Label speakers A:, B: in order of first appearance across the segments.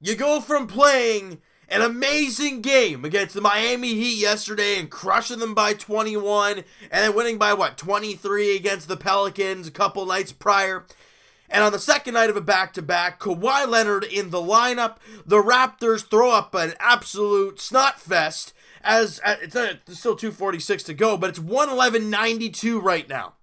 A: You go from playing an amazing game against the Miami Heat yesterday and crushing them by 21, and then winning by 23 against the Pelicans a couple nights prior. And on the second night of a back-to-back, Kawhi Leonard in the lineup, the Raptors throw up an absolute snot fest as it's still 2:46 to go, but it's 111-92 right now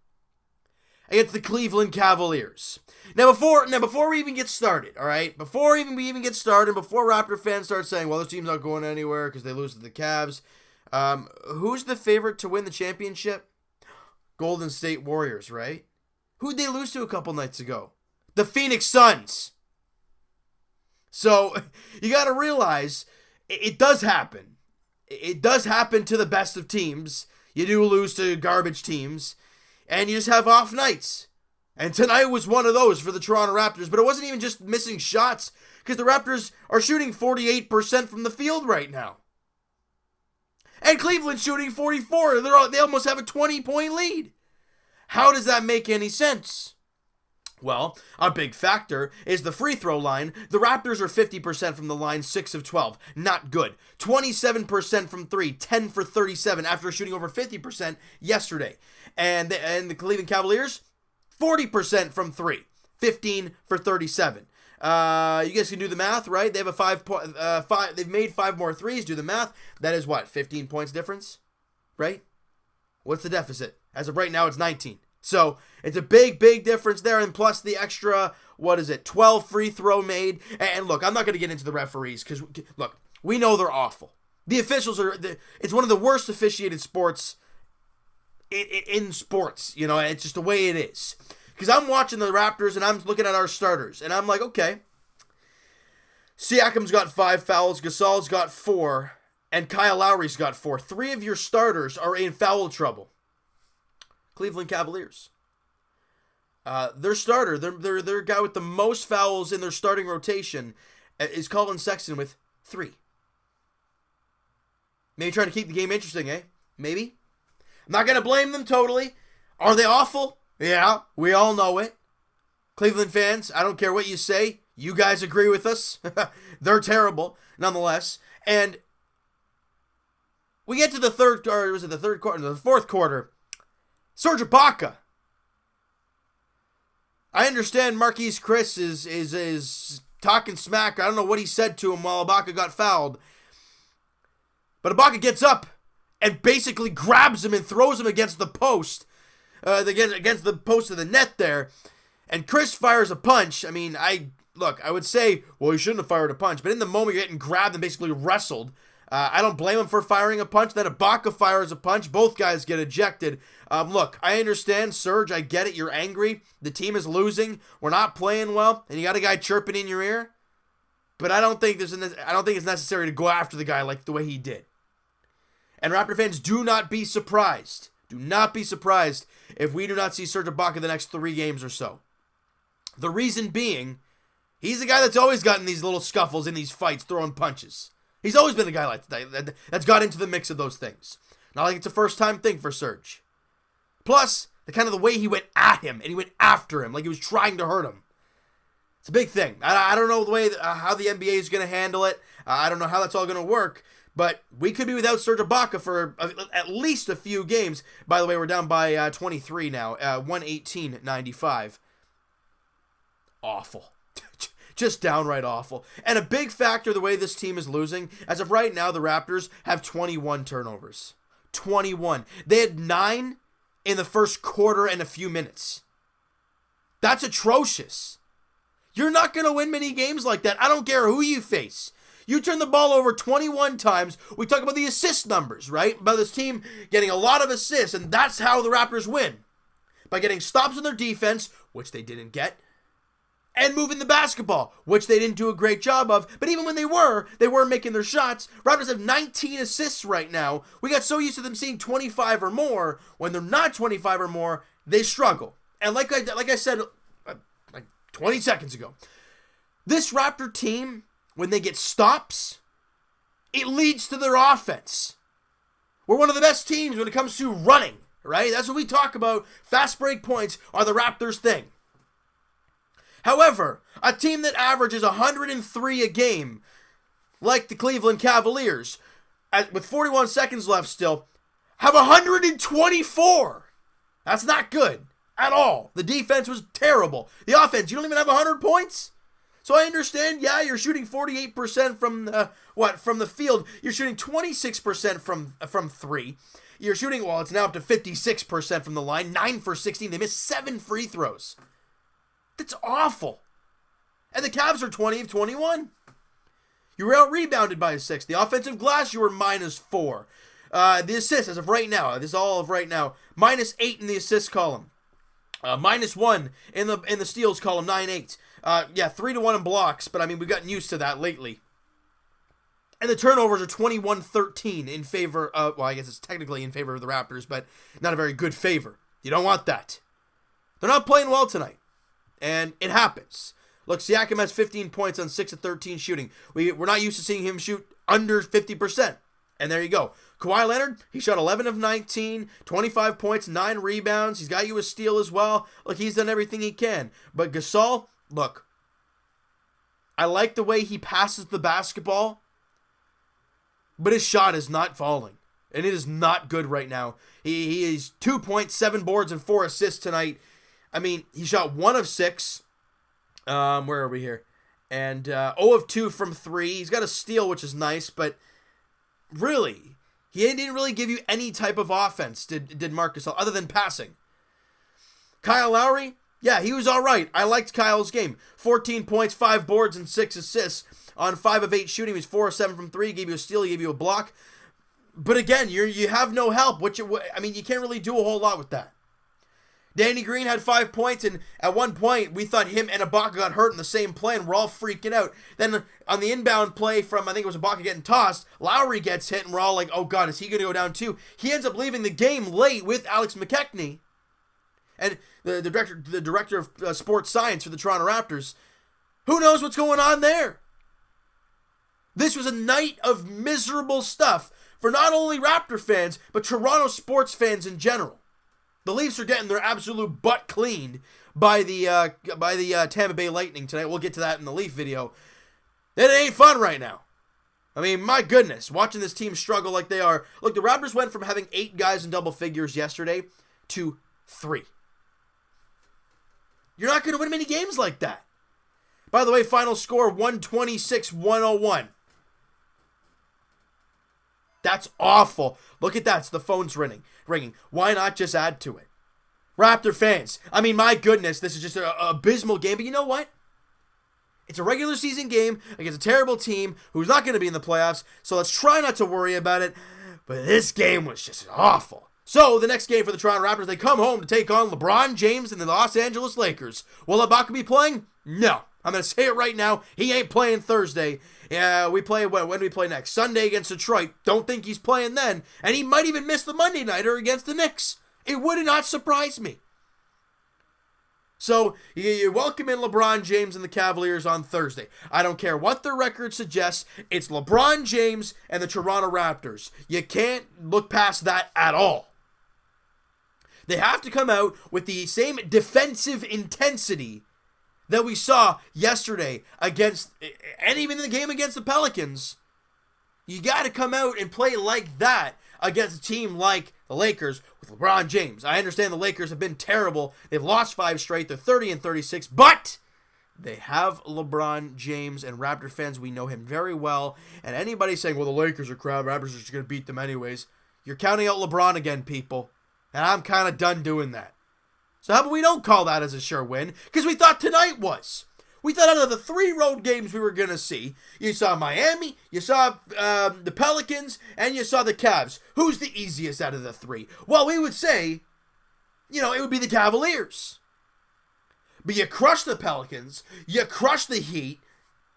A: against the Cleveland Cavaliers. Now before we even get started, all right? Before we even get started, before Raptor fans start saying, well, this team's not going anywhere because they lose to the Cavs, who's the favorite to win the championship? Golden State Warriors, right? Who'd they lose to a couple nights ago? The Phoenix Suns. So you got to realize it does happen. It does happen to the best of teams. You do lose to garbage teams, and you just have off nights. And tonight was one of those for the Toronto Raptors, but it wasn't even just missing shots, because the Raptors are shooting 48% from the field right now. And Cleveland's shooting 44. They almost have a 20-point lead. How does that make any sense? Well, a big factor is the free throw line. The Raptors are 50% from the line, 6 of 12. Not good. 27% from 3, 10 for 37 after shooting over 50% yesterday. And the Cleveland Cavaliers, 40% from 3, 15 for 37. You guys can do the math, right? They have they've made 5 more threes. Do the math. That is what? 15 points difference, right? What's the deficit? As of right now, it's 19. So it's a big, big difference there, and plus the extra, 12 free throw made. And look, I'm not going to get into the referees because, look, we know they're awful. The officials it's one of the worst officiated sports in sports, it's just the way it is. Because I'm watching the Raptors and I'm looking at our starters, and I'm like, okay, Siakam's got 5 fouls, Gasol's got 4, and Kyle Lowry's got 4. 3 of your starters are in foul trouble. Cleveland Cavaliers. Their starter, their guy with the most fouls in their starting rotation is Colin Sexton with 3. Maybe trying to keep the game interesting, eh? Maybe. I'm not going to blame them totally. Are they awful? Yeah, we all know it. Cleveland fans, I don't care what you say. You guys agree with us. They're terrible, nonetheless. And we get to the fourth quarter. Serge Ibaka. I understand Marquise Chris is talking smack. I don't know what he said to him while Ibaka got fouled. But Ibaka gets up and basically grabs him and throws him against the post. Against the post of the net there. And Chris fires a punch. I mean, I would say, well, he shouldn't have fired a punch. But in the moment, you're getting grabbed and basically wrestled. I don't blame him for firing a punch. Then Ibaka fires a punch. Both guys get ejected. Look, I understand, Serge. I get it. You're angry. The team is losing. We're not playing well. And you got a guy chirping in your ear. But I don't think it's necessary to go after the guy like the way he did. And Raptor fans, do not be surprised. Do not be surprised if we do not see Serge Ibaka the next 3 games or so. The reason being, he's the guy that's always gotten these little scuffles in these fights, throwing punches. He's always been a guy like that that's got into the mix of those things. Not like it's a first-time thing for Serge. Plus, the way he went at him, and he went after him like he was trying to hurt him. It's a big thing. I don't know the way how the NBA is going to handle it. I don't know how that's all going to work. But we could be without Serge Ibaka for at least a few games. By the way, we're down by 23 now, 118-95. Awful. Just downright awful. And a big factor the way this team is losing, as of right now, the Raptors have 21 turnovers. 21. They had 9 in the first quarter and a few minutes. That's atrocious. You're not going to win many games like that. I don't care who you face. You turn the ball over 21 times. We talk about the assist numbers, right? About this team getting a lot of assists, and that's how the Raptors win. By getting stops on their defense, which they didn't get, and moving the basketball, which they didn't do a great job of. But even when they were making their shots. Raptors have 19 assists right now. We got so used to them seeing 25 or more. When they're not 25 or more, they struggle. And like I said like 20 seconds ago, this Raptor team, when they get stops, it leads to their offense. We're one of the best teams when it comes to running, right? That's what we talk about. Fast break points are the Raptors' thing. However, a team that averages 103 a game, like the Cleveland Cavaliers, with 41 seconds left still, have 124. That's not good at all. The defense was terrible. The offense, you don't even have 100 points? So I understand, yeah, you're shooting 48% from the field. You're shooting 26% from three. You're shooting, well, it's now up to 56% from the line. 9 for 16. They missed 7 free throws. That's awful. And the Cavs are 20 of 21. You were out-rebounded by a 6. The offensive glass, you were -4. The assists, as of right now, this is all of right now, -8 in the assist column. -1 in the steals column, 9-8. 3-1 in blocks, but I mean, we've gotten used to that lately. And the turnovers are 21-13 in favor of, well, I guess it's technically in favor of the Raptors, but not a very good favor. You don't want that. They're not playing well tonight, and it happens. Look, Siakam has 15 points on 6 of 13 shooting. We're not used to seeing him shoot under 50%. And there you go. Kawhi Leonard, he shot 11 of 19, 25 points, 9 rebounds. He's got you a steal as well. Look, he's done everything he can. But Gasol, look, I like the way he passes the basketball, but his shot is not falling. And it is not good right now. He is 2 points, 7 boards, and 4 assists tonight. I mean, he shot 1 of 6. Where are we here? And 0 of 2 from 3. He's got a steal, which is nice, but really, he didn't really give you any type of offense, did Marc Gasol, other than passing. Kyle Lowry, yeah, he was all right. I liked Kyle's game. 14 points, 5 boards, and 6 assists. On 5 of 8 shooting, he was 4 of 7 from 3. He gave you a steal, he gave you a block. But again, you have no help. You can't really do a whole lot with that. Danny Green had 5 points, and at one point, we thought him and Ibaka got hurt in the same play, and we're all freaking out. Then on the inbound play from, I think it was Ibaka getting tossed, Lowry gets hit, and we're all like, oh God, is he going to go down too? He ends up leaving the game late with Alex McKechnie, and the director of sports science for the Toronto Raptors. Who knows what's going on there? This was a night of miserable stuff for not only Raptor fans, but Toronto sports fans in general. The Leafs are getting their absolute butt cleaned by the Tampa Bay Lightning tonight. We'll get to that in the Leaf video. It ain't fun right now. I mean, my goodness, watching this team struggle like they are. Look, the Raptors went from having 8 guys in double figures yesterday to 3. You're not going to win many games like that. By the way, final score 126-101. That's awful. Look at that. It's the phone's ringing. Why not just add to it? Raptor fans, I mean, my goodness, this is just an abysmal game. But you know what? It's a regular season game against a terrible team who's not going to be in the playoffs. So let's try not to worry about it. But this game was just awful. So the next game for the Toronto Raptors, they come home to take on LeBron James and the Los Angeles Lakers. Will Ibaka be playing? No. I'm going to say it right now. He ain't playing Thursday. We play, when do we play next? Sunday against Detroit. Don't think he's playing then. And he might even miss the Monday nighter against the Knicks. It would not surprise me. So, you welcome in LeBron James and the Cavaliers on Thursday. I don't care what their record suggests. It's LeBron James and the Toronto Raptors. You can't look past that at all. They have to come out with the same defensive intensity that we saw yesterday against, and even in the game against the Pelicans. You got to come out and play like that against a team like the Lakers with LeBron James. I understand the Lakers have been terrible. They've lost 5 straight. They're 30-36, but they have LeBron James, and Raptor fans, we know him very well. And anybody saying, well, the Lakers are crap, Raptors are just going to beat them anyways. You're counting out LeBron again, people. And I'm kind of done doing that. So how about we don't call that as a sure win? Because we thought tonight was. We thought out of the 3 road games we were going to see, you saw Miami, you saw the Pelicans, and you saw the Cavs. Who's the easiest out of the 3? Well, we would say, it would be the Cavaliers. But you crush the Pelicans, you crush the Heat,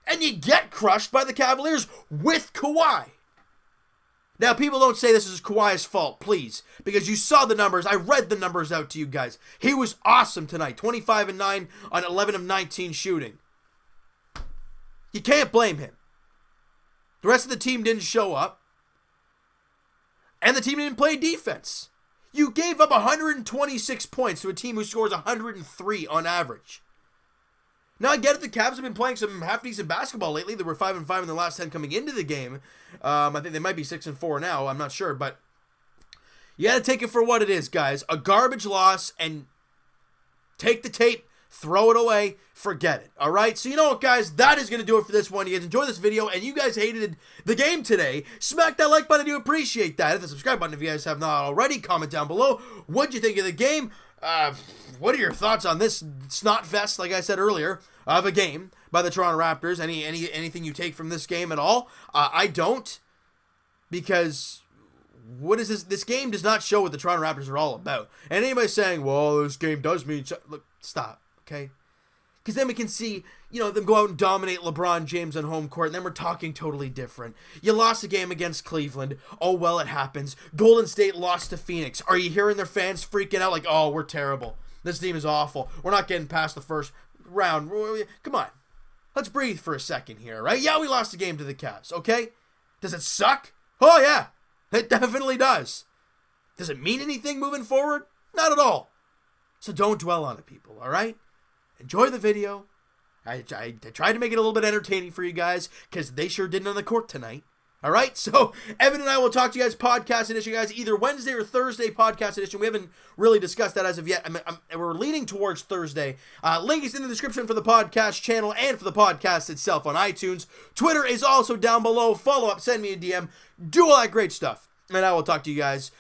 A: and you get crushed by the Cavaliers with Kawhi. Now, people don't say this is Kawhi's fault, please, because you saw the numbers. I read the numbers out to you guys. He was awesome tonight, 25-9 on 11 of 19 shooting. You can't blame him. The rest of the team didn't show up, and the team didn't play defense. You gave up 126 points to a team who scores 103 on average. Now, I get it. The Cavs have been playing some half-decent basketball lately. They were 5-5 in the last 10 coming into the game. I think they might be 6-4 now. I'm not sure, but you got to take it for what it is, guys. A garbage loss, and take the tape, throw it away, forget it. All right? So you know what, guys? That is going to do it for this one. You guys enjoyed this video, and you guys hated the game today. Smack that like button. I do appreciate that. Hit the subscribe button if you guys have not already. Comment down below. What'd you think of the game? What are your thoughts on this snot fest, like I said earlier, of a game by the Toronto Raptors? Anything you take from this game at all? I don't, because what is this? This game does not show what the Toronto Raptors are all about. And anybody saying, well, this game does mean... Look, stop, okay? Because then we can see, them go out and dominate LeBron James on home court, and then we're talking totally different. You lost a game against Cleveland. Oh, well, it happens. Golden State lost to Phoenix. Are you hearing their fans freaking out like, oh, we're terrible. This team is awful. We're not getting past the first round. Come on. Let's breathe for a second here, right? Yeah, we lost the game to the Cavs, okay? Does it suck? Oh, yeah. It definitely does. Does it mean anything moving forward? Not at all. So don't dwell on it, people, all right? Enjoy the video. I tried to make it a little bit entertaining for you guys, because they sure didn't on the court tonight. All right, so Evan and I will talk to you guys podcast edition, guys, either Wednesday or Thursday podcast edition. We haven't really discussed that as of yet. We're leaning towards Thursday. Link is in the description for the podcast channel and for the podcast itself on iTunes. Twitter is also down below. Follow up, send me a DM, do all that great stuff. And I will talk to you guys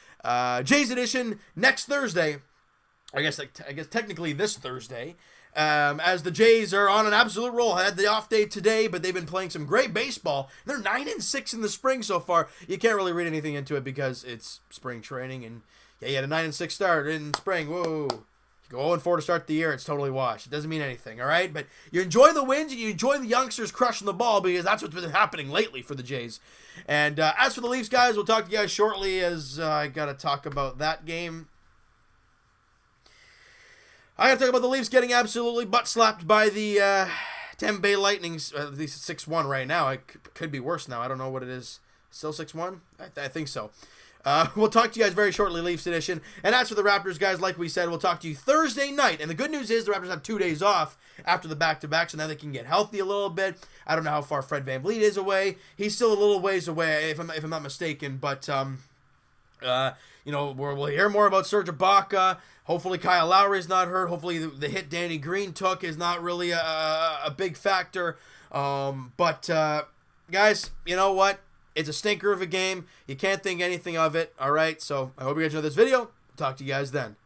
A: Jay's edition next Thursday. I guess technically this Thursday. As the Jays are on an absolute roll. I had the off day today, but they've been playing some great baseball. They're 9-6 in the spring so far. You can't really read anything into it because it's spring training, and yeah, you had a 9-6 start in spring. Whoa. You go 0-4 to start the year, it's totally washed. It doesn't mean anything, all right? But you enjoy the wins, and you enjoy the youngsters crushing the ball, because that's what's been happening lately for the Jays. And as for the Leafs, guys, we'll talk to you guys shortly, as I got to talk about that game. I got to talk about the Leafs getting absolutely butt-slapped by the Tampa Bay Lightning. At least 6-1 right now. It could be worse now. I don't know what it is. Still 6-1? I think so. We'll talk to you guys very shortly, Leafs edition. And as for the Raptors, guys, like we said, we'll talk to you Thursday night. And the good news is the Raptors have 2 days off after the back-to-back, so now they can get healthy a little bit. I don't know how far Fred VanVleet is away. He's still a little ways away, if I'm not mistaken. But, we'll hear more about Serge Ibaka. Hopefully Kyle Lowry's not hurt. Hopefully the hit Danny Green took is not really a big factor. But guys, you know what? It's a stinker of a game. You can't think anything of it. All right, so I hope you guys enjoyed this video. Talk to you guys then.